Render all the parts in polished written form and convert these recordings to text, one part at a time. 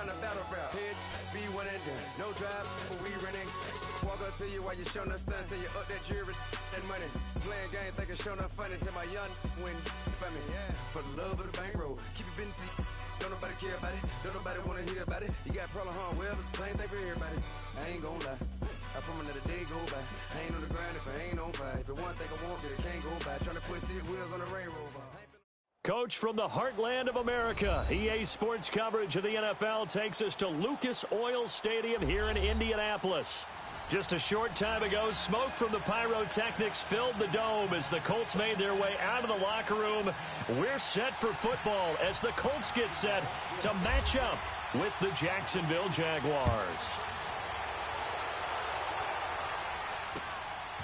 trying to battle rap. Hit, be winning, no drive, but we running. Walk up to you while you showing up stunts, till you up that jury and money. Playing game, thinking showing up funny, till my young win for me. For the love of the bankroll, keep it busy. Don't nobody care about it, don't nobody wanna hear about it. You got problem, huh? Well, it's the same thing for everybody. I ain't gon' lie, I promise that a day go by. I ain't on the grind if I ain't on fire. If it one thing I want, then it can't go by. Trying to put 6 wheels on the Range Rover. Coach from the heartland of America, EA Sports coverage of the NFL takes us to Lucas Oil Stadium here in Indianapolis. Just a short time ago, smoke from the pyrotechnics filled the dome as the Colts made their way out of the locker room. We're set for football as the Colts get set to match up with the Jacksonville Jaguars.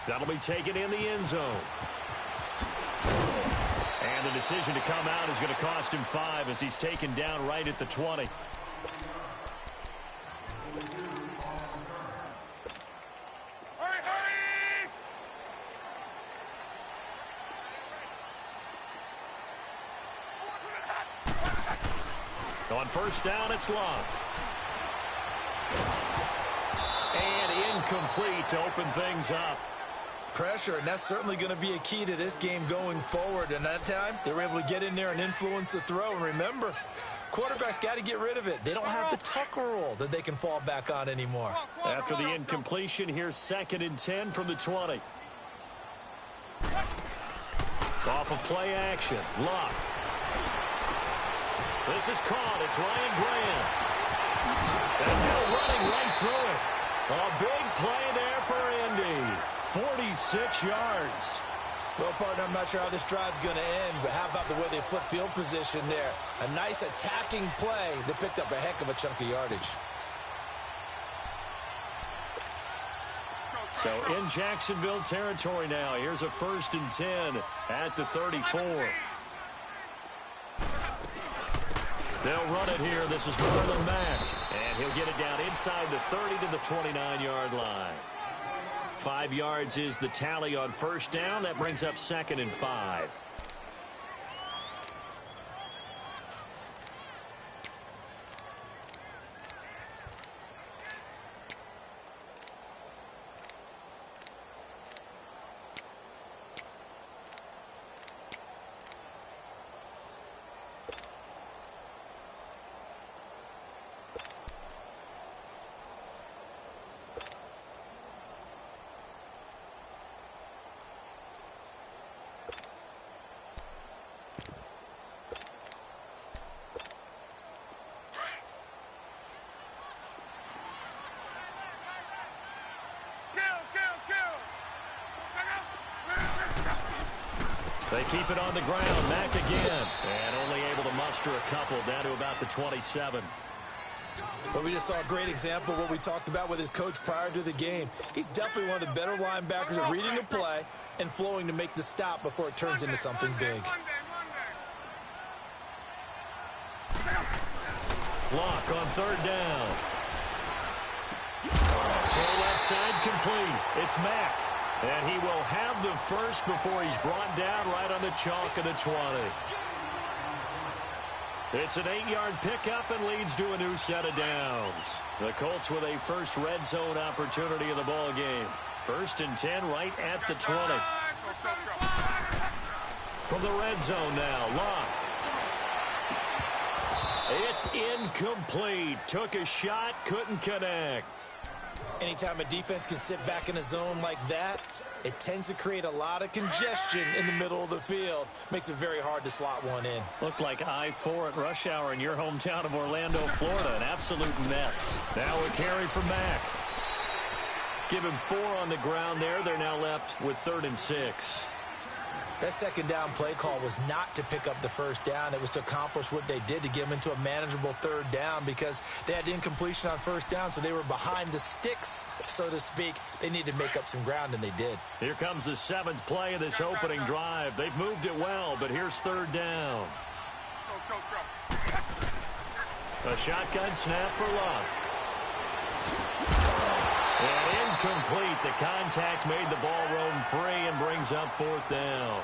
That'll be taken in the end zone. And the decision to come out is going to cost him 5 as he's taken down right at the 20. On first down, it's Love. And incomplete to open things up. Pressure, and that's certainly going to be a key to this game going forward. And that time, they were able to get in there and influence the throw. And remember, quarterbacks got to get rid of it. They don't have the Tucker rule that they can fall back on anymore. After the incompletion, here's 2nd and 10 from the 20. Off of play action, Luck. This is caught. It's Ryan Graham. And now running right through it. A big play there for Indy. 46 yards. Well, partner, I'm not sure how this drive's going to end, but how about the way they flip field position there? A nice attacking play that picked up a heck of a chunk of yardage. So in Jacksonville territory now. Here's a 1st and 10 at the 34. They'll run it here. This is Marlon Mack. And he'll get it down inside the 30 to the 29-yard line. 5 yards is the tally on first down. That brings up 2nd and 5. They keep it on the ground. Mack again. And only able to muster a couple down to about the 27. But we just saw a great example of what we talked about with his coach prior to the game. He's definitely one of the better linebackers at reading a play and flowing to make the stop before it turns into something big. Block on 3rd down. Full left side complete. It's Mack. And he will have the first before he's brought down right on the chalk of the 20. It's an 8-yard pickup and leads to a new set of downs. The Colts with a first red zone opportunity in the ball game. 1st and 10 right at the 20. From the red zone now, Locke. It's incomplete. Took a shot, couldn't connect. Anytime a defense can sit back in a zone like that, it tends to create a lot of congestion in the middle of the field. Makes it very hard to slot one in. Looked like I-4 at rush hour in your hometown of Orlando, Florida. An absolute mess. Now a carry from Mack. Give him 4 on the ground there. They're now left with 3rd and 6. That 2nd down play call was not to pick up the first down. It was to accomplish what they did to get them into a manageable 3rd down because they had incompletion on first down, so they were behind the sticks, so to speak. They needed to make up some ground, and they did. Here comes the 7th play of this opening drive. They've moved it well, but here's 3rd down. A shotgun snap for Love. And incomplete. The contact made the ball roam free and brings up 4th down.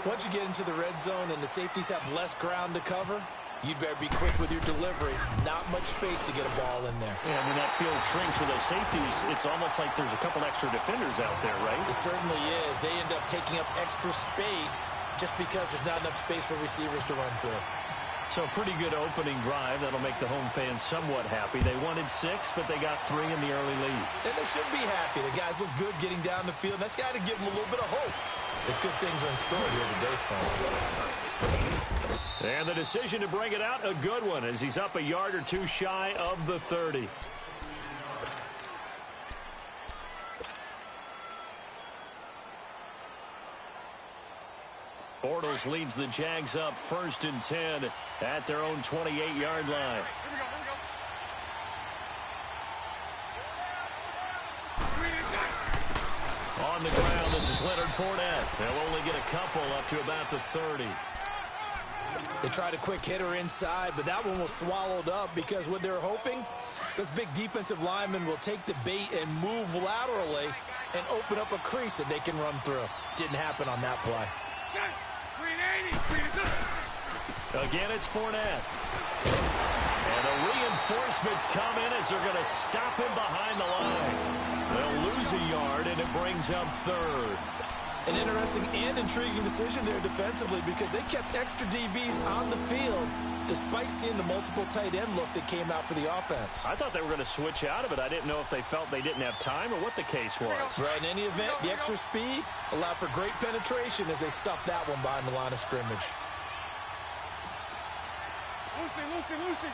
Once you get into the red zone and the safeties have less ground to cover, you'd better be quick with your delivery. Not much space to get a ball in there. Yeah, when that field shrinks with those safeties, it's almost like there's a couple extra defenders out there, right? It certainly is. They end up taking up extra space just because there's not enough space for receivers to run through. So a pretty good opening drive. That'll make the home fans somewhat happy. They wanted 6, but they got 3 in the early lead. And they should be happy. The guys look good getting down the field. That's got to give them a little bit of hope that good things are in store here today for them. And the decision to bring it out, a good one, as he's up a yard or 2 shy of the 30. Bortles leads the Jags up 1st and 10 at their own 28-yard line. On the ground, this is Leonard Fournette. They'll only get a couple up to about the 30. They tried a quick hitter inside, but that one was swallowed up because what they're hoping, those big defensive linemen will take the bait and move laterally and open up a crease that they can run through. Didn't happen on that play. Again, it's Fournette. And the reinforcements come in as they're going to stop him behind the line. They'll lose a yard, and it brings up 3rd. An interesting and intriguing decision there defensively because they kept extra DBs on the field despite seeing the multiple tight end look that came out for the offense. I thought they were going to switch out of it. I didn't know if they felt they didn't have time or what the case was. Right, in any event, the extra speed allowed for great penetration as they stuffed that one behind the line of scrimmage. Lucy.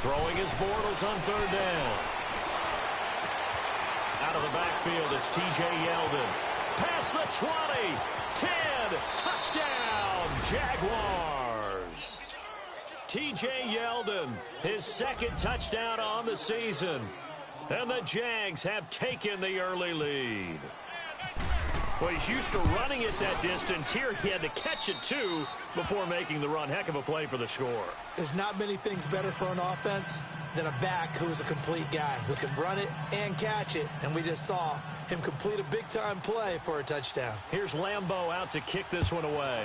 Throwing his Bortles on 3rd down. Out of the backfield, it's T.J. Yeldon. Past the 20, 10, touchdown, Jaguars. T.J. Yeldon, his 2nd touchdown on the season. And the Jags have taken the early lead. Well, he's used to running it that distance. Here he had to catch it, too, before making the run. Heck of a play for the score. There's not many things better for an offense than a back who's a complete guy who can run it and catch it. And we just saw him complete a big-time play for a touchdown. Here's Lambeau out to kick this one away.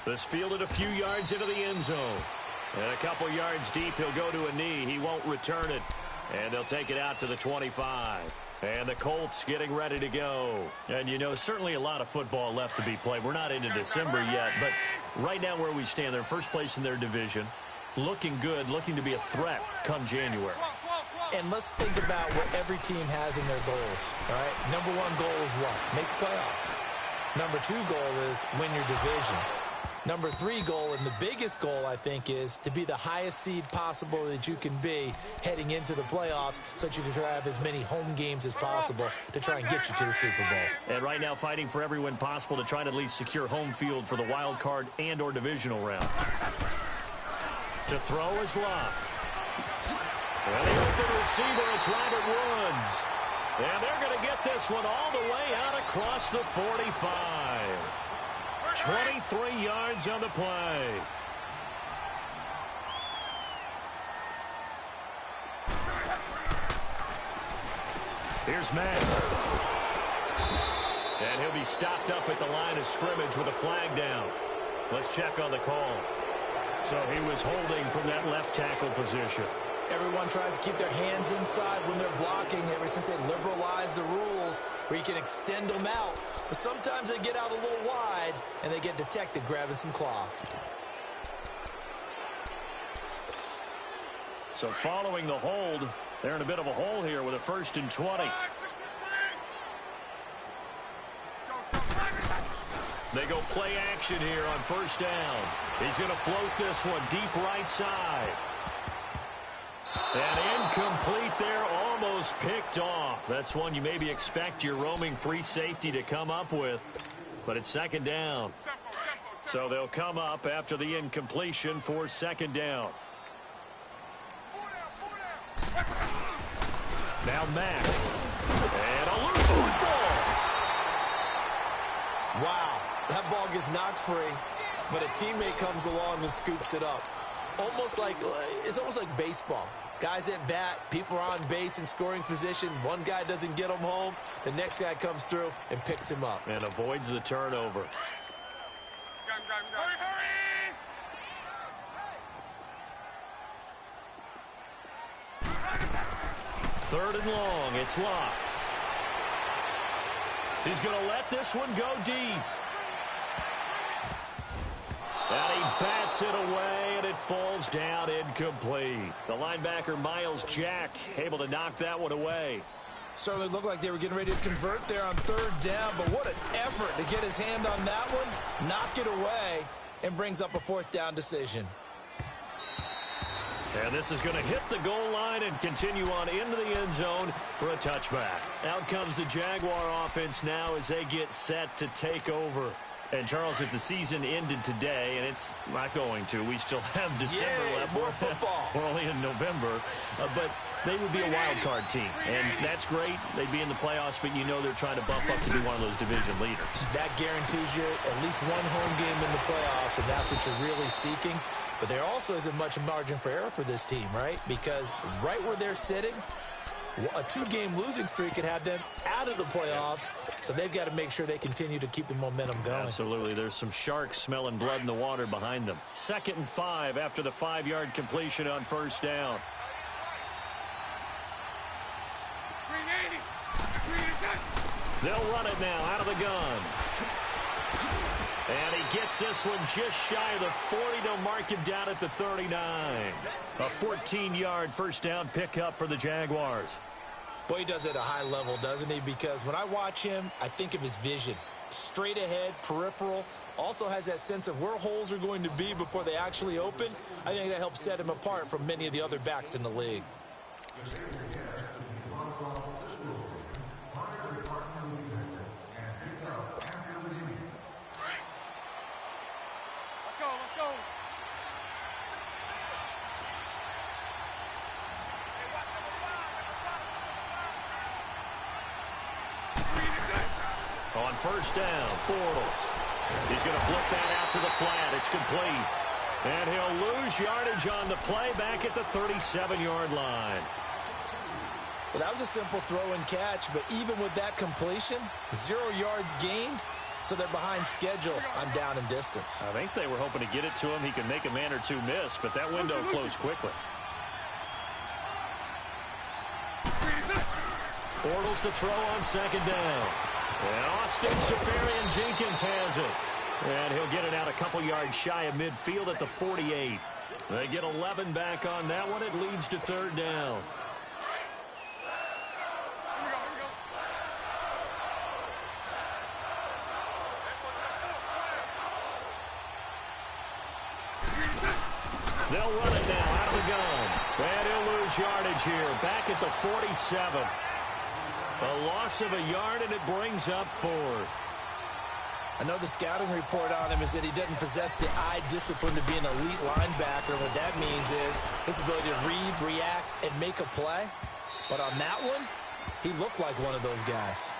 This fielded a few yards into the end zone. And a couple yards deep, he'll go to a knee. He won't return it. And they'll take it out to the 25. And the Colts getting ready to go. And, you know, certainly a lot of football left to be played. We're not into December yet, but right now where we stand, they're first place in their division. Looking good, looking to be a threat come January. And let's think about what every team has in their goals, all right? Number 1 goal is what? Make the playoffs. Number 2 goal is win your division. Number 3 goal, and the biggest goal, I think, is to be the highest seed possible that you can be heading into the playoffs so that you can try to have as many home games as possible to try and get you to the Super Bowl. And right now fighting for every win possible to try to at least secure home field for the wild card and or divisional round. To throw is Love. And the open receiver, it's Robert Woods. And they're going to get this one all the way out across the 45. 23 yards on the play. Here's Matt. And he'll be stopped up at the line of scrimmage with a flag down. Let's check on the call. So he was holding from that left tackle position. Everyone tries to keep their hands inside when they're blocking ever since they liberalized the rules where you can extend them out. But sometimes they get out a little wide and they get detected grabbing some cloth. So following the hold, they're in a bit of a hole here with a 1st and 20. They go play action here on 1st down. He's going to float this one deep right side. And incomplete there, almost picked off. That's one you maybe expect your roaming free safety to come up with. But it's 2nd down. So they'll come up after the incompletion for 2nd down. Now Mack. And a loose football. Wow, that ball gets knocked free, but a teammate comes along and scoops it up. Almost like, it's almost like baseball. Guys at bat, people are on base in scoring position. One guy doesn't get him home. The next guy comes through and picks him up. And avoids the turnover. Hurry, hurry! 3rd and long. It's Locke. He's going to let this one go deep. And he bats it away, and it falls down incomplete. The linebacker, Miles Jack, able to knock that one away. Certainly looked like they were getting ready to convert there on 3rd down, but what an effort to get his hand on that one, knock it away, and brings up a 4th down decision. And this is going to hit the goal line and continue on into the end zone for a touchback. Out comes the Jaguar offense now as they get set to take over. And, Charles, if the season ended today, and it's not going to, we still have December left. More football. We're only in November. But they would be a wild card team. And that's great. They'd be in the playoffs, but you know they're trying to bump up to be one of those division leaders. That guarantees you at least one home game in the playoffs, and that's what you're really seeking. But there also isn't much margin for error for this team, right? Because right where they're sitting, a 2-game losing streak could have them out of the playoffs, so they've got to make sure they continue to keep the momentum going. Absolutely. There's some sharks smelling blood in the water behind them. 2nd and 5 after the 5-yard completion on 1st down. They'll run it now out of the gun. And he gets this one just shy of the 40 to mark him down at the 39. A 14-yard 1st down pickup for the Jaguars. Boy, he does it at a high level, doesn't he? Because when I watch him, I think of his vision. Straight ahead, peripheral. Also has that sense of where holes are going to be before they actually open. I think that helps set him apart from many of the other backs in the league. On 1st down, Bortles. He's going to flip that out to the flat. It's complete. And he'll lose yardage on the play back at the 37-yard line. Well, that was a simple throw and catch, but even with that completion, 0 yards gained, so they're behind schedule on down and distance. I think they were hoping to get it to him. He could make a man or two miss, but that window closed quickly. Bortles to throw on 2nd down. And Austin Seferian-Jenkins has it. And he'll get it out a couple yards shy of midfield at the 48. They get 11 back on that one. It leads to 3rd down. They'll run it now out of the gun. And he'll lose yardage here. Back at the 47. A loss of a yard, and it brings up 4th. I know the scouting report on him is that he doesn't possess the eye discipline to be an elite linebacker. What that means is his ability to read, react, and make a play. But on that one, he looked like one of those guys.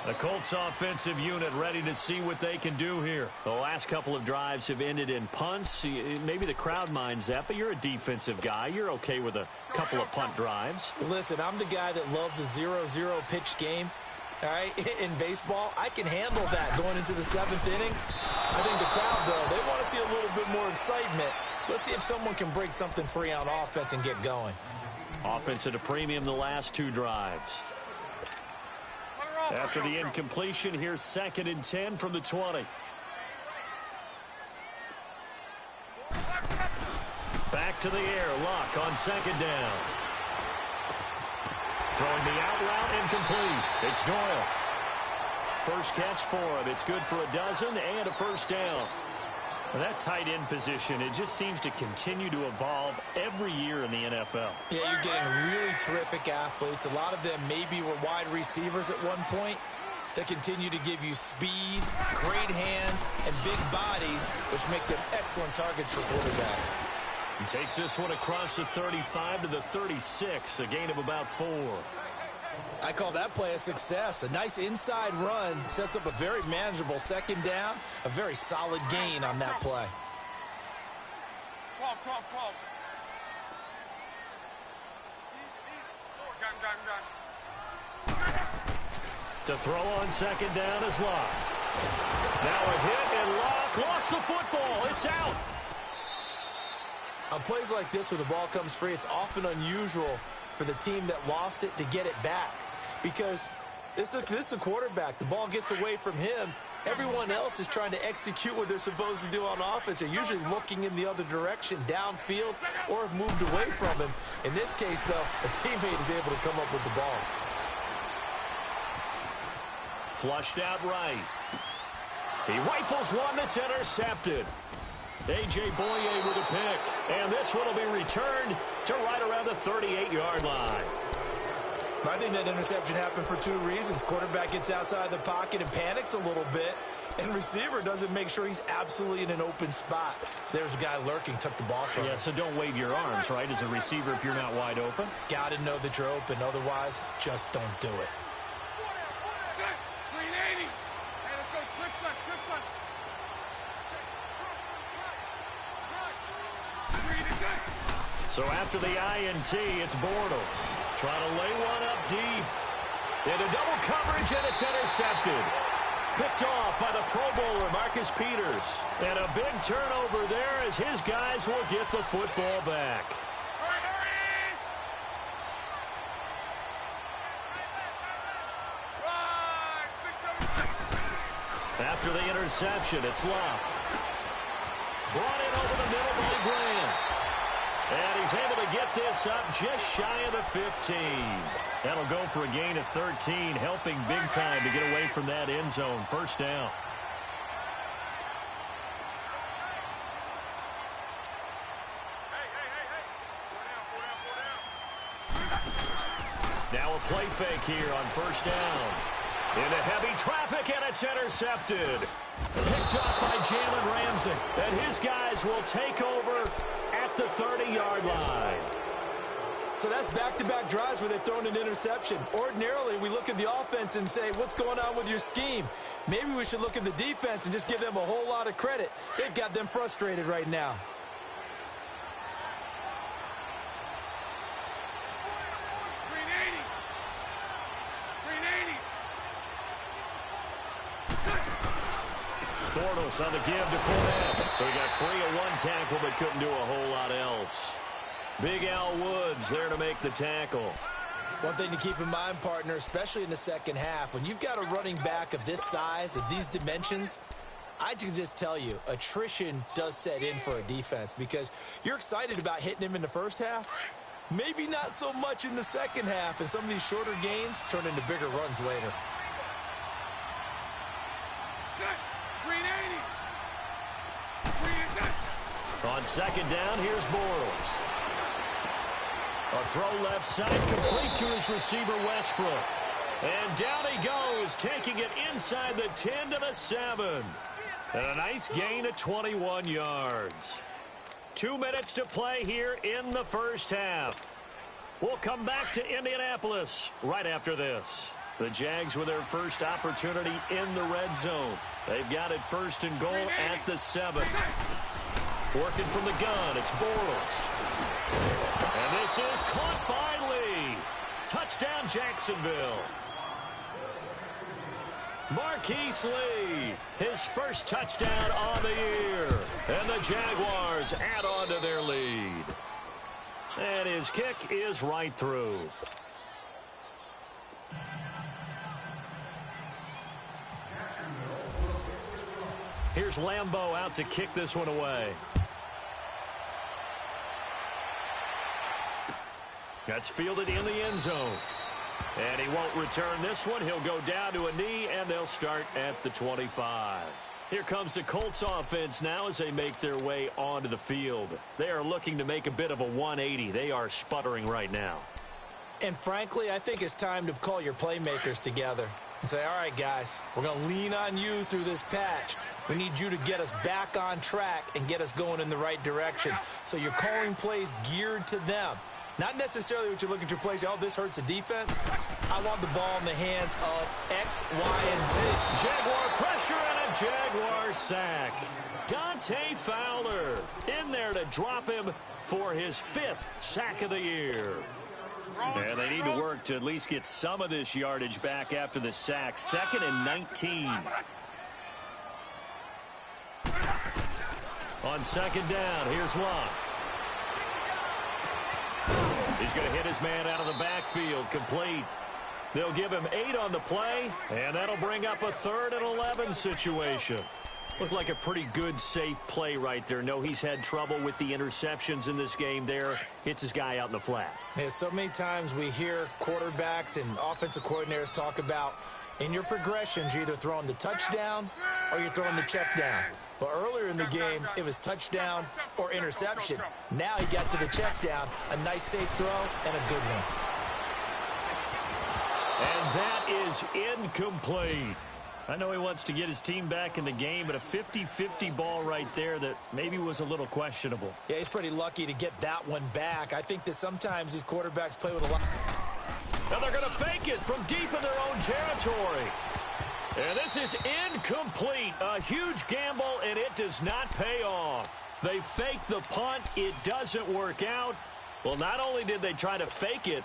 The Colts offensive unit ready to see what they can do here. The last couple of drives have ended in punts. Maybe the crowd minds that, but you're a defensive guy. You're okay with a couple of punt drives. Listen, I'm the guy that loves a 0-0 pitch game. All right, in baseball, I can handle that going into the 7th inning. I think the crowd, though, they want to see a little bit more excitement. Let's see if someone can break something free on offense and get going. Offense at a premium the last 2 drives. After the incompletion, here's 2nd and 10 from the 20. Back to the air, Luck on 2nd down. Throwing the out route, incomplete. It's Doyle. First catch for him. It's good for a dozen and a 1st down. That tight end position, it just seems to continue to evolve every year in the NFL. Yeah, you're getting really terrific athletes. A lot of them maybe were wide receivers at one point. They continue to give you speed, great hands, and big bodies, which make them excellent targets for quarterbacks. And takes this one across the 35 to the 36, a gain of about 4. I call that play a success. A nice inside run sets up a very manageable 2nd down, a very solid gain on that play. 12. Got him. To throw on second down is Locke. Now a hit, and Locke lost the football. It's out. On plays like this where the ball comes free, it's often unusual for the team that lost it to get it back. Because this is the quarterback. The ball gets away from him. Everyone else is trying to execute what they're supposed to do on offense. They're usually looking in the other direction, downfield, or have moved away from him. In this case, though, a teammate is able to come up with the ball. Flushed out right. He rifles one that's intercepted. A.J. Boye with a pick. And this one will be returned to right around the 38-yard line. I think that interception happened for two reasons. Quarterback gets outside the pocket and panics a little bit, and receiver doesn't make sure he's absolutely in an open spot. So there's a guy lurking, took the ball from him. Yeah, so don't wave your arms, right, as a receiver if you're not wide open. Got to know that you're open. Otherwise, just don't do it. 380. Hey, let's go. Trips left. So after the INT, it's Bortles. Trying to lay one up deep. Into double coverage, and it's intercepted. Picked off by the Pro Bowler, Marcus Peters. And a big turnover there as his guys will get the football back. Hurry! Right, 6-7. After the interception, it's Locke. Brought in over the middle by Graham. And he's able to get this up just shy of the 15. That'll go for a gain of 13, helping big time to get away from that end zone. First down. Now a play fake here on first down. Into heavy traffic, and it's intercepted. Picked up by Jalen Ramsey. And his guys will take over at the 30-yard line. So that's back-to-back drives where they've thrown an interception. Ordinarily, we look at the offense and say, what's going on with your scheme? Maybe we should look at the defense and just give them a whole lot of credit. They've got them frustrated right now. Bortles on the give to Fournette. So he got free of one tackle but couldn't do a whole lot else. Big Al Woods there to make the tackle. One thing to keep in mind, partner, especially in the second half, when you've got a running back of this size, of these dimensions, I can just tell you, attrition does set in for a defense because you're excited about hitting him in the first half. Maybe not so much in the second half, and some of these shorter gains turn into bigger runs later. On second down, here's Bortles. A throw left side, complete to his receiver, Westbrook. And down he goes, taking it inside the 10 to the 7. And a nice gain of 21 yards. 2 minutes to play here in the first half. We'll come back to Indianapolis right after this. The Jags with their first opportunity in the red zone. They've got it first and goal at the 7. Working from the gun, it's Bortles. And this is caught by Lee. Touchdown, Jacksonville. Marquise Lee, his first touchdown on the year. And the Jaguars add on to their lead. And his kick is right through. Here's Lambeau out to kick this one away. That's fielded in the end zone. And he won't return this one. He'll go down to a knee, and they'll start at the 25. Here comes the Colts offense now as they make their way onto the field. They are looking to make a bit of a 180. They are sputtering right now. And frankly, I think it's time to call your playmakers together and say, all right, guys, we're going to lean on you through this patch. We need you to get us back on track and get us going in the right direction. So you're calling plays geared to them. Not necessarily what you look at your plays, oh, this hurts the defense. I want the ball in the hands of X, Y, and Z. Jaguar pressure and a Jaguar sack. Dante Fowler in there to drop him for his 5th sack of the year. And they need to work to at least get some of this yardage back after the sack. 2nd and 19. On 2nd down, here's Locke. He's going to hit his man out of the backfield, complete. They'll give him 8 on the play, and that'll bring up a 3rd and 11 situation. Looked like a pretty good, safe play right there. No, he's had trouble with the interceptions in this game there. Hits his guy out in the flat. Yeah, so many times we hear quarterbacks and offensive coordinators talk about in your progressions, you're either throwing the touchdown or you're throwing the check down. But earlier in the game, it was touchdown or interception. Now he got to the check down, a nice safe throw, and a good one. And that is incomplete. I know he wants to get his team back in the game, but a 50-50 ball right there that maybe was a little questionable. Yeah, he's pretty lucky to get that one back. I think that sometimes these quarterbacks play with a lot. Now they're going to fake it from deep in their own territory. And this is incomplete. A huge gamble, and it does not pay off. They fake the punt. It doesn't work out. Well, not only did they try to fake it,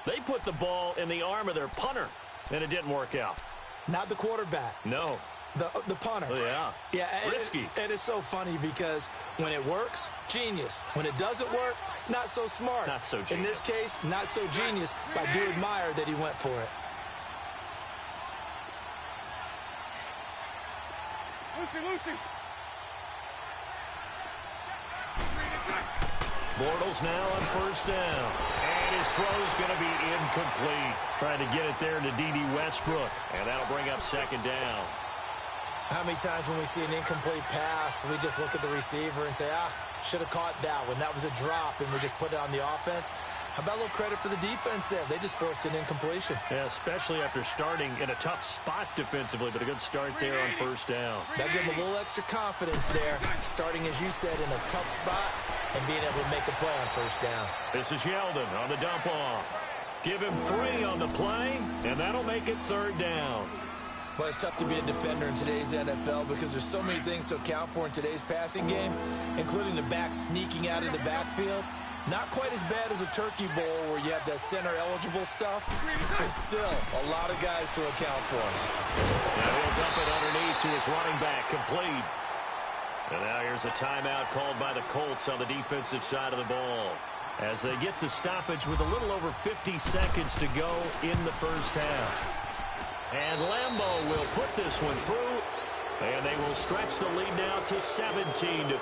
they put the ball in the arm of their punter, and it didn't work out. Not the quarterback. No. The punter. Oh, yeah. Yeah. Risky. It is so funny because when it works, genius. When it doesn't work, not so smart. Not so genius. In this case, not so genius, but I do admire that he went for it. Lucy. Bortles now on 1st down. And his throw's going to be incomplete. Trying to get it there to D.D. Westbrook. And that'll bring up 2nd down. How many times when we see an incomplete pass, we just look at the receiver and say, should have caught that one. That was a drop, and we just put it on the offense. How about a little credit for the defense there? They just forced an incompletion. Yeah, especially after starting in a tough spot defensively, but a good start there on 1st down. That gave them a little extra confidence there, starting, as you said, in a tough spot and being able to make a play on 1st down. This is Yeldon on the dump off. Give him 3 on the play, and that'll make it 3rd down. Well, it's tough to be a defender in today's NFL because there's so many things to account for in today's passing game, including the back sneaking out of the backfield. Not quite as bad as a turkey bowl where you have that center-eligible stuff, but still a lot of guys to account for. Now he'll dump it underneath to his running back, complete. And now here's a timeout called by the Colts on the defensive side of the ball as they get the stoppage with a little over 50 seconds to go in the 1st half. And Lambeau will put this one through, and they will stretch the lead now to 17-3.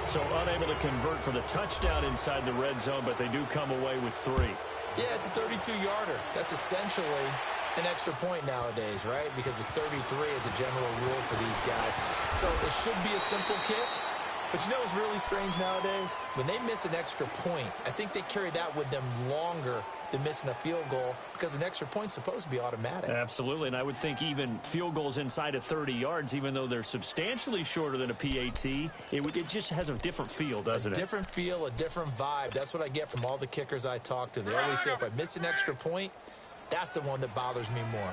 So unable to convert for the touchdown inside the red zone, but they do come away with 3. Yeah, it's a 32-yarder. That's essentially an extra point nowadays, right? Because it's 33 as a general rule for these guys. So it should be a simple kick. But you know what's really strange nowadays? When they miss an extra point, I think they carry that with them longer than missing a field goal because an extra point's supposed to be automatic. Absolutely, and I would think even field goals inside of 30 yards, even though they're substantially shorter than a PAT, it just has a different feel, doesn't it? A different feel, a different vibe. That's what I get from all the kickers I talk to. They always say if I miss an extra point, that's the one that bothers me more.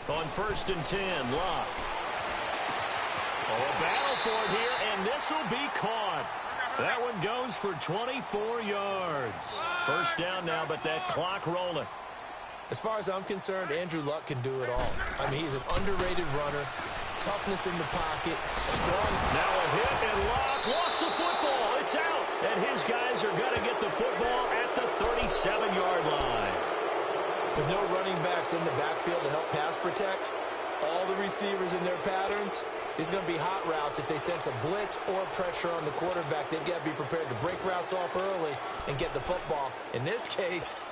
On 1st and 10, Locke. A battle for it here, and this will be caught. That one goes for 24 yards. 1st down now, but that clock rolling. As far as I'm concerned, Andrew Luck can do it all. I mean, he's an underrated runner, toughness in the pocket, strong. Now a hit, and Locke lost the football. It's out, and his guys are going to get the football at the 37-yard line. With no running backs in the backfield to help pass protect, all the receivers in their patterns, these are going to be hot routes. If they sense a blitz or pressure on the quarterback, they've got to be prepared to break routes off early and get the football. In this case,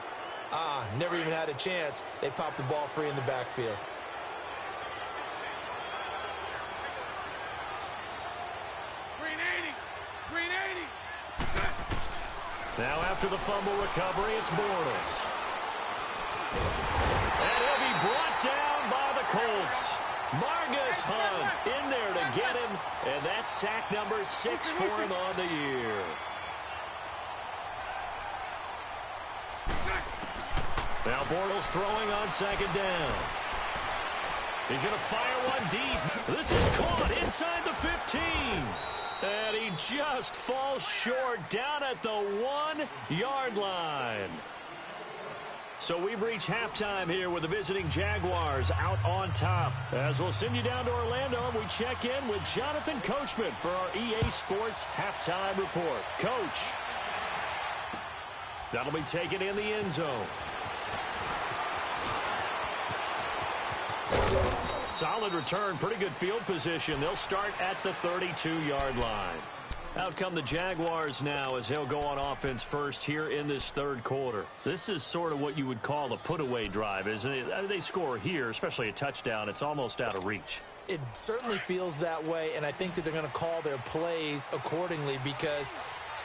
never even had a chance. They popped the ball free in the backfield. Now after the fumble recovery, it's Bortles. And he'll be brought down by the Colts. Margus Hunt in there to get him, and that's sack number 6 for him on the year. Now Bortles throwing on second down. He's going to fire one deep. This is caught inside the 15. And he just falls short down at the 1-yard line. So we've reached halftime here with the visiting Jaguars out on top. As we'll send you down to Orlando, we check in with Jonathan Coachman for our EA Sports Halftime Report. Coach, that'll be taken in the end zone. Solid return, pretty good field position. They'll start at the 32-yard line. Out come the Jaguars now as they'll go on offense first here in this third quarter. This is sort of what you would call a put-away drive, isn't it? They score here, especially a touchdown. It's almost out of reach. It certainly feels that way, and I think that they're going to call their plays accordingly because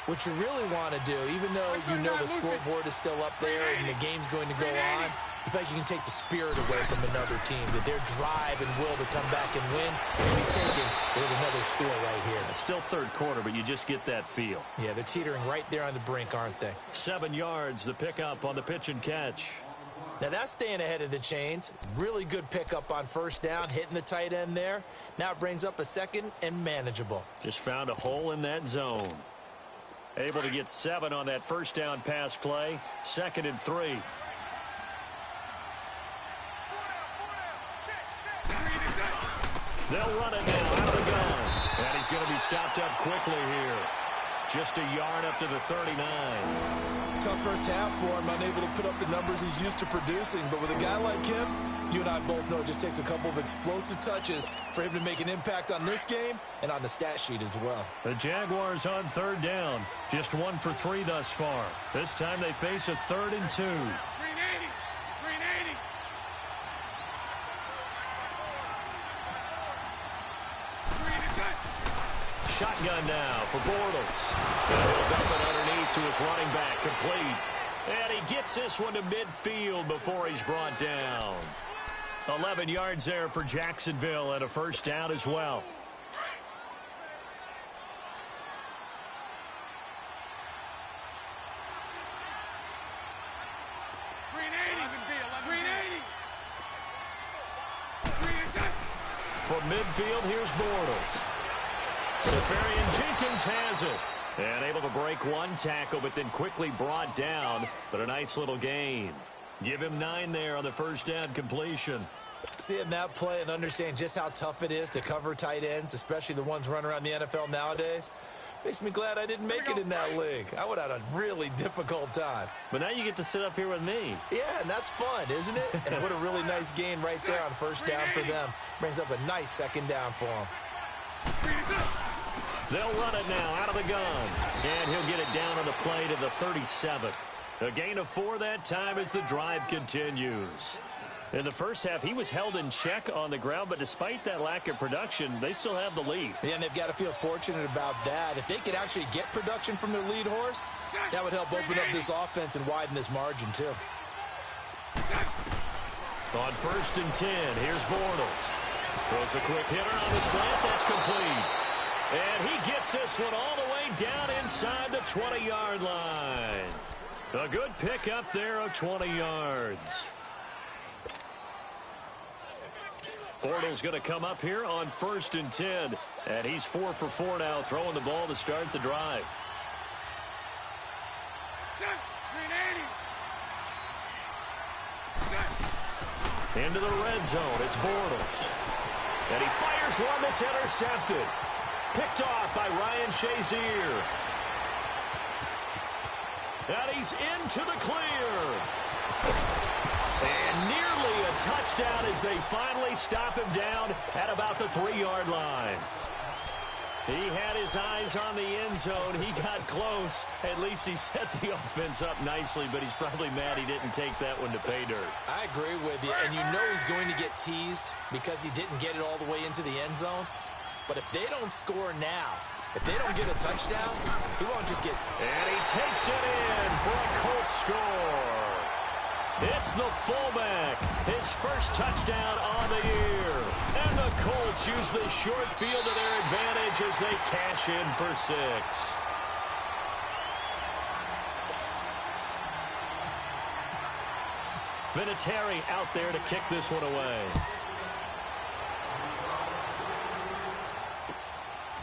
what you really want to do, even though you know the scoreboard is still up there and the game's going to go on, I feel like you can take the spirit away from another team, that their drive and will to come back and win can be taken with another score right here. It's still third quarter, but you just get that feel. Yeah, they're teetering right there on the brink, aren't they? 7 yards, the pickup on the pitch and catch. Now that's staying ahead of the chains. Really good pickup on first down, hitting the tight end there. Now it brings up a second and manageable. Just found a hole in that zone. Able to get 7 on that first down pass play. 2nd and 3. They'll run it now out of the gun. And he's going to be stopped up quickly here. Just a yard up to the 39. Tough first half for him, unable to put up the numbers he's used to producing. But with a guy like him, you and I both know it just takes a couple of explosive touches for him to make an impact on this game and on the stat sheet as well. The Jaguars on third down. Just 1 for 3 thus far. This time they face a 3rd and 2. Shotgun now for Bortles. And he'll dump it underneath to his running back, complete. And he gets this one to midfield before he's brought down. 11 yards there for Jacksonville and a first down as well. From midfield, here's Bortles. Safarian Jenkins has it. And able to break one tackle, but then quickly brought down. But a nice little gain. Give him 9 there on the first down completion. Seeing that play and understand just how tough it is to cover tight ends, especially the ones running around the NFL nowadays, makes me glad I didn't make it in that league. I would have had a really difficult time. But now you get to sit up here with me. Yeah, and that's fun, isn't it? And what a really nice gain right there on first down for them. Brings up a nice second down for them. They'll run it now out of the gun. And he'll get it down on the play to the 37. A gain of 4 that time as the drive continues. In the first half, he was held in check on the ground, but despite that lack of production, they still have the lead. Yeah, and they've got to feel fortunate about that. If they could actually get production from their lead horse, that would help open up this offense and widen this margin, too. On 1st and 10, here's Bortles. Throws a quick hitter on the slant. That's complete. And he gets this one all the way down inside the 20-yard line. A good pick up there of 20 yards. Bortles going to come up here on 1st and 10. And he's 4 for 4 now, throwing the ball to start the drive. Into the red zone, it's Bortles. And he fires one that's intercepted. Picked off by Ryan Shazier. And he's into the clear. And nearly a touchdown as they finally stop him down at about the 3-yard line. He had his eyes on the end zone. He got close. At least he set the offense up nicely, but he's probably mad he didn't take that one to pay dirt. I agree with you, and you know he's going to get teased because he didn't get it all the way into the end zone. But if they don't score now, if they don't get a touchdown, he won't just get... And he takes it in for a Colts score. It's the fullback. His first touchdown on the year. And the Colts use the short field to their advantage as they cash in for 6. Vinatieri out there to kick this one away.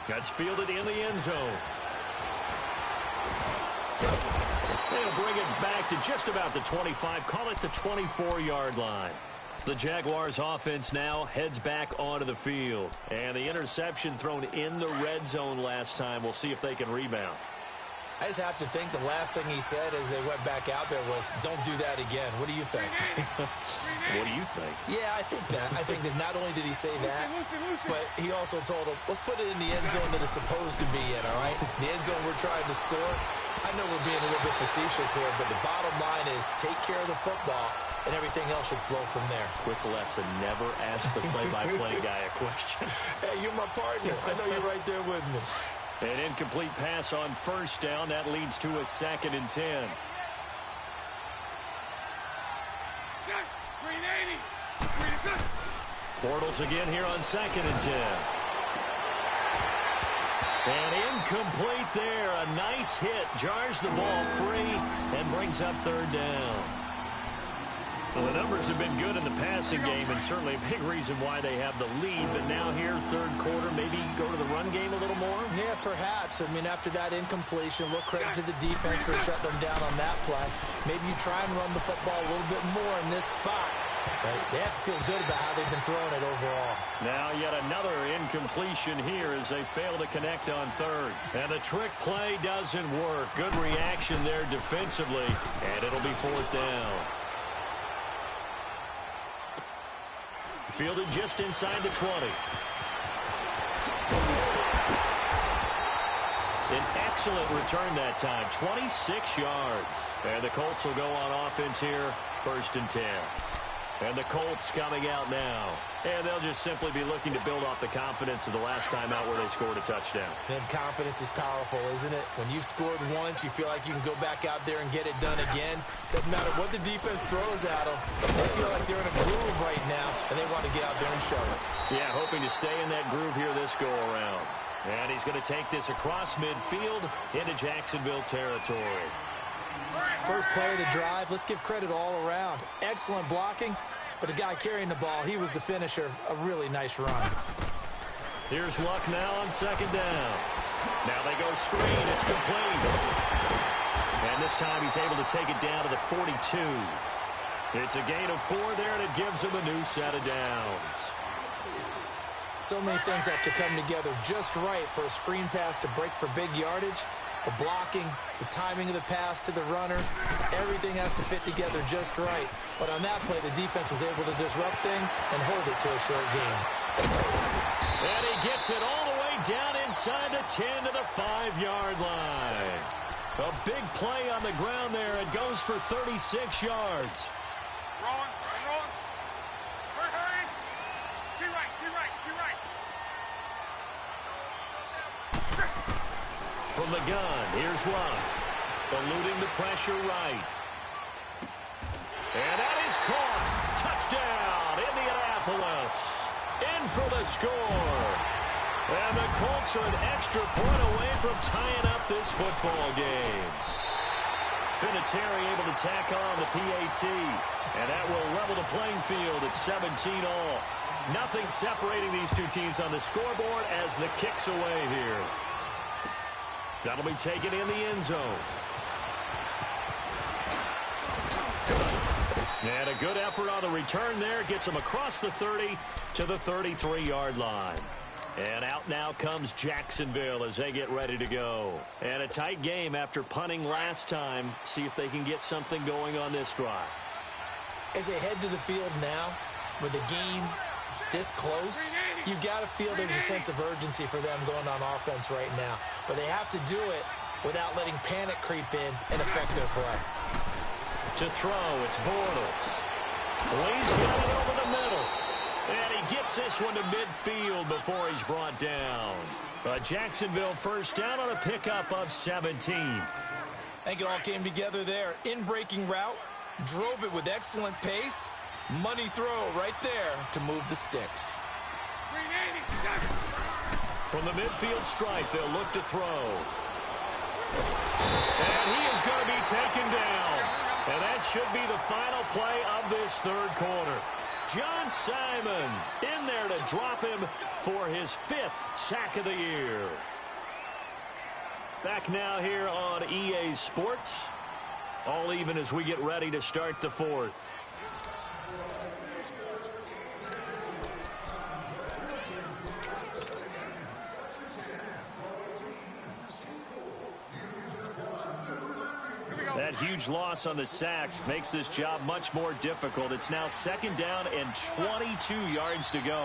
That's fielded in the end zone. They'll bring it back to just about the 25. Call it the 24-yard line. The Jaguars offense now heads back onto the field. And the interception thrown in the red zone last time. We'll see if they can rebound. I just have to think the last thing he said as they went back out there was, don't do that again. What do you think? What do you think? Yeah, I think that. I think that not only did he say that, but he also told him, let's put it in the end zone that it's supposed to be in, all right? The end zone we're trying to score. I know we're being a little bit facetious here, but the bottom line is take care of the football, and everything else should flow from there. Quick lesson, never ask the play-by-play guy a question. Hey, you're my partner. I know you're right there with me. An incomplete pass on first down. That leads to a 2nd and 10. Bortles again here on 2nd and 10. And incomplete there. A nice hit. Jars the ball free and brings up 3rd down. Well, the numbers have been good in the passing game, and certainly a big reason why they have the lead. But now here, 3rd quarter, maybe go to the run game a little more? Yeah, perhaps. I mean, after that incompletion, a little credit to the defense for shutting them down on that play. Maybe you try and run the football a little bit more in this spot. But they have to feel good about how they've been throwing it overall. Now yet another incompletion here as they fail to connect on 3rd. And the trick play doesn't work. Good reaction there defensively, and it'll be 4th down. Fielded just inside the 20. An excellent return that time, 26 yards. And the Colts will go on offense here, 1st and 10. And the Colts coming out now. And they'll just simply be looking to build off the confidence of the last time out where they scored a touchdown. And confidence is powerful, isn't it? When you've scored once, you feel like you can go back out there and get it done again. Doesn't matter what the defense throws at them. They feel like they're in a groove right now, and they want to get out there and show it. Yeah, hoping to stay in that groove here this go-around. And he's going to take this across midfield into Jacksonville territory. First play of the drive, let's give credit all around. Excellent blocking, but the guy carrying the ball, he was the finisher. A really nice run. Here's Luck now on 2nd down. Now they go screen. It's complete. And this time he's able to take it down to the 42. It's a gain of 4 there, and it gives him a new set of downs. So many things have to come together just right for a screen pass to break for big yardage. The blocking, the timing of the pass to the runner, everything has to fit together just right. But on that play, the defense was able to disrupt things and hold it to a short gain. And he gets it all the way down inside the 10 to the 5-yard line. A big play on the ground there. It goes for 36 yards. Rolling. Hurry. Be right. From the gun, here's Luck. Eluding the pressure right. And that is caught. Touchdown, Indianapolis. In for the score. And the Colts are an extra point away from tying up this football game. Vinatieri able to tack on the PAT. And that will level the playing field at 17-all. Nothing separating these two teams on the scoreboard as the kick's away here. That'll be taken in the end zone. And a good effort on the return there. Gets him across the 30 to the 33-yard line. And out now comes Jacksonville as they get ready to go. And a tight game after punting last time. See if they can get something going on this drive. As they head to the field now, with the game this close, you've got to feel there's a sense of urgency for them going on offense right now. But they have to do it without letting panic creep in and affect their play. To throw, it's Bortles. He's got it over the middle. And he gets this one to midfield before he's brought down. A Jacksonville first down on a pickup of 17. I think it all came together there. In-breaking route, Drove it with excellent pace. Money throw right there to move the sticks. From the midfield stripe, they'll look to throw. And he is going to be taken down. And that should be the final play of this third quarter. John Simon in there to drop him for his 5th sack of the year. Back now here on EA Sports. All even as we get ready to start the fourth. That huge loss on the sack makes this job much more difficult. It's now 2nd down and 22 yards to go.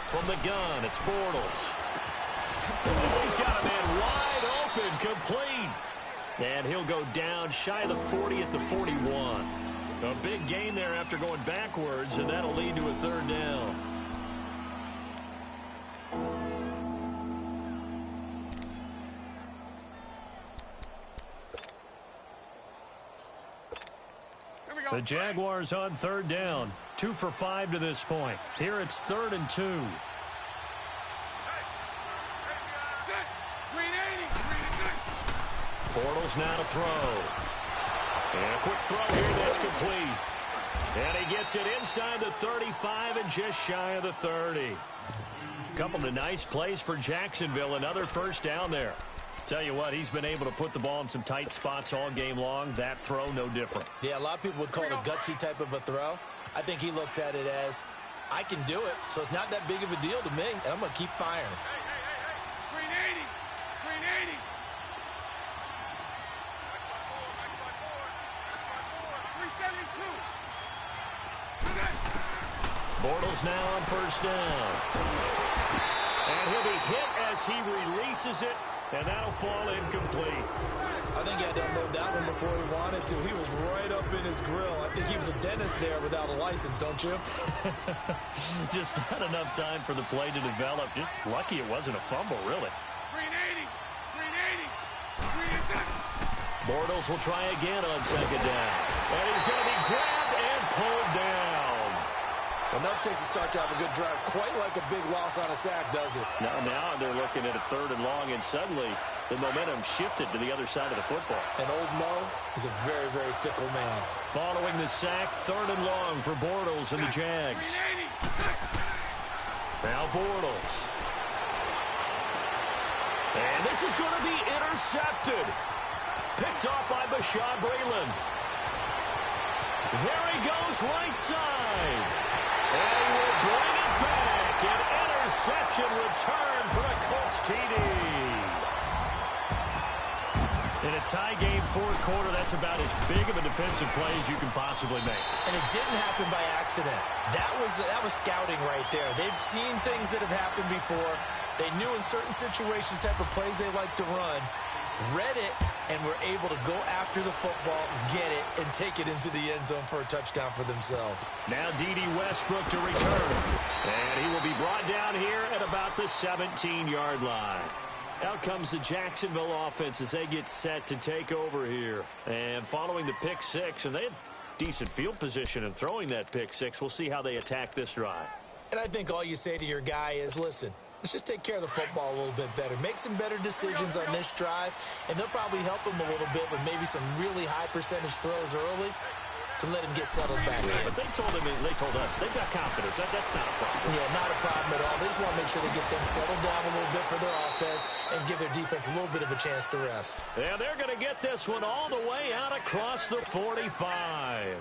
From the gun, it's Bortles. Oh, he's got a man wide open, complete. And he'll go down shy of the 40 at the 41. A big gain there after going backwards, and that'll lead to a 3rd down. The Jaguars on 3rd down. 2 for 5 to this point. Here it's 3rd and 2. Bortles now to throw. And a quick throw here that's complete. And he gets it inside the 35 and just shy of the 30. Couple of nice plays for Jacksonville. Another 1st down there. Tell you what, he's been able to put the ball in some tight spots all game long. That throw, no different. Yeah, a lot of people would call it a gutsy type of a throw. I think he looks at it as, I can do it, so it's not that big of a deal to me, and I'm going to keep firing. Bortles now on 1st down. And he'll be hit as he releases it. And that'll fall incomplete. I think he had to unload that one before he wanted to. He was right up in his grill. I think he was a dentist there without a license, don't you? Just not enough time for the play to develop. Just lucky it wasn't a fumble, really. 380. Bortles will try again on 2nd down. And he's going to be grabbed and pulled down. Enough takes a start to have a good drive. Quite like a big loss on a sack, does it? Now they're looking at a 3rd and long, and suddenly the momentum shifted to the other side of the football. And old Mo is a very, very fickle man. Following the sack, 3rd and long for Bortles and the Jags. Now Bortles. And this is going to be intercepted. Picked off by Bashaud Breeland. There he goes right side. And he will bring it back. An interception return for a Colts TD. In a tie game 4th quarter, that's about as big of a defensive play as you can possibly make. And it didn't happen by accident. That was scouting right there. They've seen things that have happened before. They knew in certain situations type of plays they like to run. Read it, and were able to go after the football, get it, and take it into the end zone for a touchdown for themselves. Now D.D. Westbrook to return. And he will be brought down here at about the 17-yard line. Out comes the Jacksonville offense as they get set to take over here. And following the pick 6, and they have decent field position in throwing that pick 6. We'll see how they attack this drive. And I think all you say to your guy is, listen, let's just take care of the football a little bit better. Make some better decisions on this drive, and they'll probably help him a little bit with maybe some really high percentage throws early to let him get settled back in. But they told us, they've got confidence. That's not a problem. Yeah, not a problem at all. They just want to make sure they get things settled down a little bit for their offense and give their defense a little bit of a chance to rest. Yeah, they're going to get this one all the way out across the 45.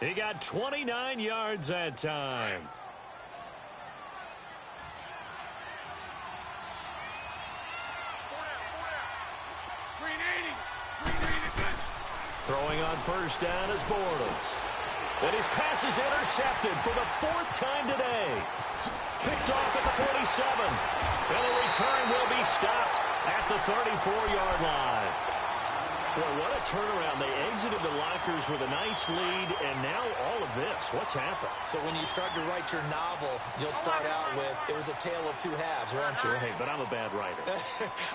He got 29 yards that time. Throwing on 1st down is Bortles. And his pass is intercepted for the 4th time today. Picked off at the 47. And the return will be stopped at the 34-yard line. Boy, what a turnaround. They exited the lockers with a nice lead, and now all of this. What's happened? So when you start to write your novel, you'll start out with, it was a tale of two halves, won't you? Hey, but I'm a bad writer.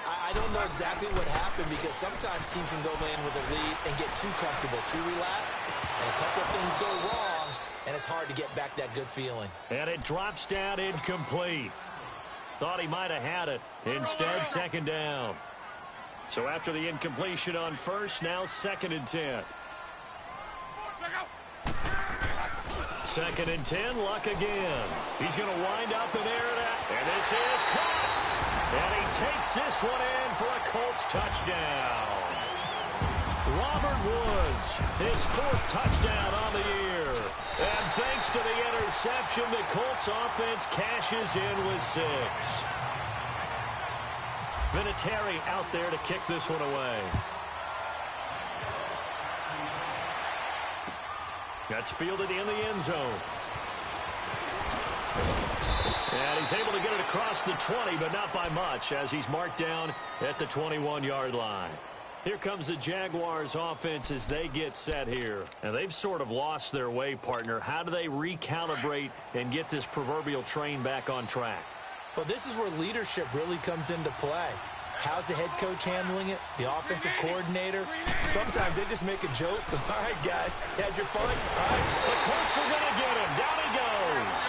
I don't know exactly what happened because sometimes teams can go in with a lead and get too comfortable, too relaxed, and a couple of things go wrong, and it's hard to get back that good feeling. And it drops down incomplete. Thought he might have had it. Instead, second down. So after the incompletion on first, now 2nd and 10. Second and 10, Luck again. He's going to wind up and air it out. And this is caught. And he takes this one in for a Colts touchdown. Robert Woods, his 4th touchdown on the year. And thanks to the interception, the Colts offense cashes in with 6. Vinatieri out there to kick this one away. That's fielded in the end zone. And he's able to get it across the 20, but not by much, as he's marked down at the 21-yard line. Here comes the Jaguars offense as they get set here. And they've sort of lost their way, partner. How do they recalibrate and get this proverbial train back on track? Well, this is where leadership really comes into play. How's the head coach handling it? The offensive coordinator? Sometimes they just make a joke. All right, guys, had your fun? All right. The Colts are going to get him. Down he goes.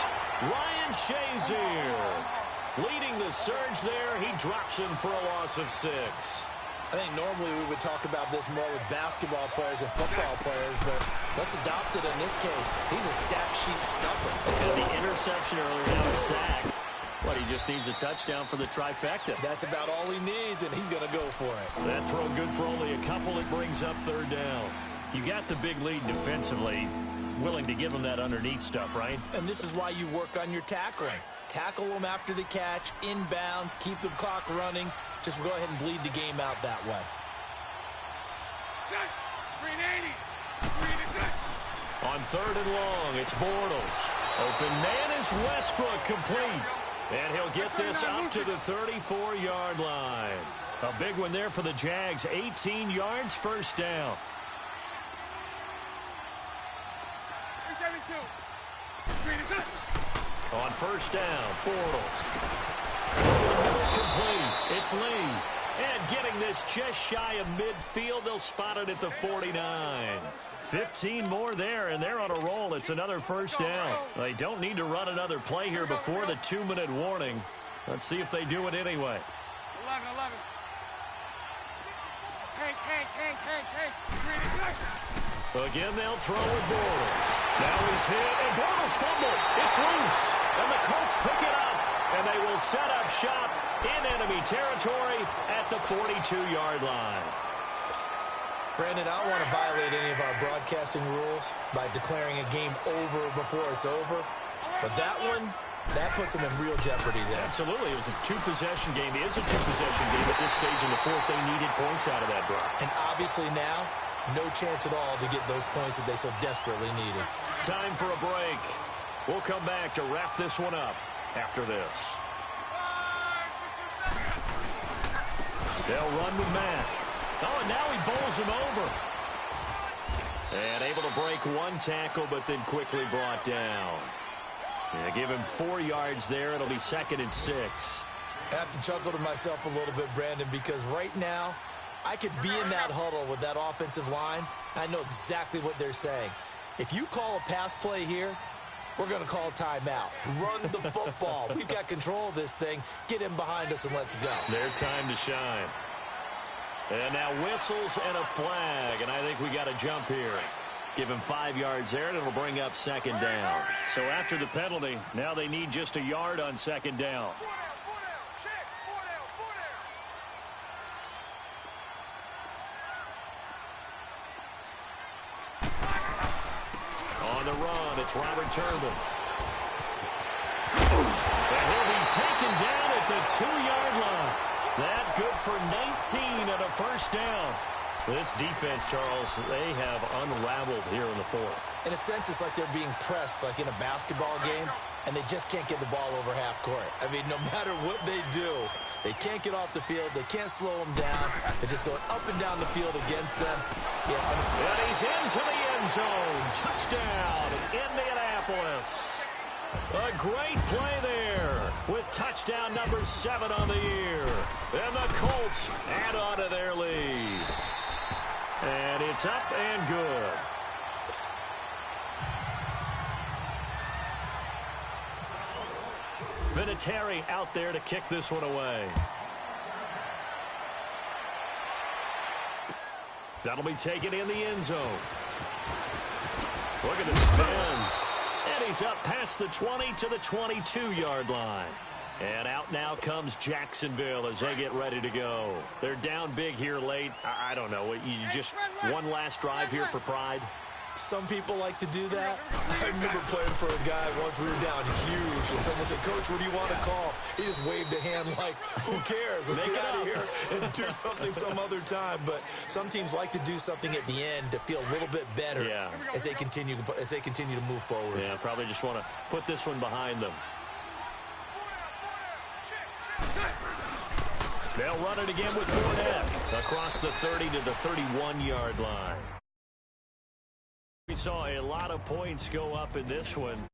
Ryan Shazier leading the surge there. He drops him for a loss of 6. I think normally we would talk about this more with basketball players and football players, but let's adopt it in this case. He's a stat sheet stuffer. And the interception earlier, now a sack. But he just needs a touchdown for the trifecta. That's about all he needs, and he's going to go for it. That throw good for only a couple. It brings up 3rd down. You got the big lead defensively. Willing to give him that underneath stuff, right? And this is why you work on your tackling. Tackle them after the catch, inbounds, keep the clock running. Just go ahead and bleed the game out that way. Set. 380. 380. On 3rd and long, it's Bortles. Open man is Westbrook, complete. And he'll get this up to the 34-yard line. A big one there for the Jags. 18 yards, 1st down. 372. On 1st down, Bortles. Complete. It's Lee. And getting this just shy of midfield. They'll spot it at the 49. 15 more there, and they're on a roll. It's another 1st down. They don't need to run another play here before the 2-minute warning. Let's see if they do it anyway. 11. Hey. Again, they'll throw with Bortles. Now he's hit, and Bortles fumbled. It's loose, and the Colts pick it up, and they will set up shop in enemy territory at the 42-yard line. Brandon, I don't want to violate any of our broadcasting rules by declaring a game over before it's over, but that one, that puts them in real jeopardy there. Absolutely. It was a 2-possession game. It is a 2-possession game at this stage in the 4th. They needed points out of that drive. And obviously now, no chance at all to get those points that they so desperately needed. Time for a break. We'll come back to wrap this one up after this. They'll run with Mack. Oh, and now he bowls him over. And able to break one tackle, but then quickly brought down. Yeah, give him 4 yards there. It'll be 2nd and 6. I have to chuckle to myself a little bit, Brandon, because right now, I could be in that huddle with that offensive line. I know exactly what they're saying. If you call a pass play here, we're going to call timeout. Run the football. We've got control of this thing. Get in behind us and let's go. Their time to shine. And now whistles and a flag, and I think we got a jump here. Give him 5 yards there, and it'll bring up 2nd down. So after the penalty, now they need just a yard on 2nd down. On the run, it's Robert Turbin. And he'll be taken down at the 2-yard line. That good for 19 and a 1st down. This defense, Charles, they have unraveled here in the 4th. In a sense, it's like they're being pressed like in a basketball game, and they just can't get the ball over half court. I mean, no matter what they do, They can't get off the field. They can't slow them down. They're just going up and down the field against them. Yeah. And he's into the end zone. Touchdown, Indianapolis. A great play there with touchdown number 7 on the year. And the Colts add on to their lead. And it's up and good. Vinatieri out there to kick this one away. That'll be taken in the end zone. Look at the spin. And he's up past the 20 to the 22-yard line. And out now comes Jacksonville as they get ready to go. They're down big here late. I don't know. You just one last drive here for pride? Some people like to do that. I remember playing for a guy once. We were down huge, and someone said, "Coach, what do you want to call?" He just waved a hand like, "Who cares? Let's get out of here and do something some other time." But some teams like to do something at the end to feel a little bit better as they continue to move forward. Yeah, probably just want to put this one behind them. They'll run it again with Fournette across the 30 to the 31-yard line. We saw a lot of points go up in this one.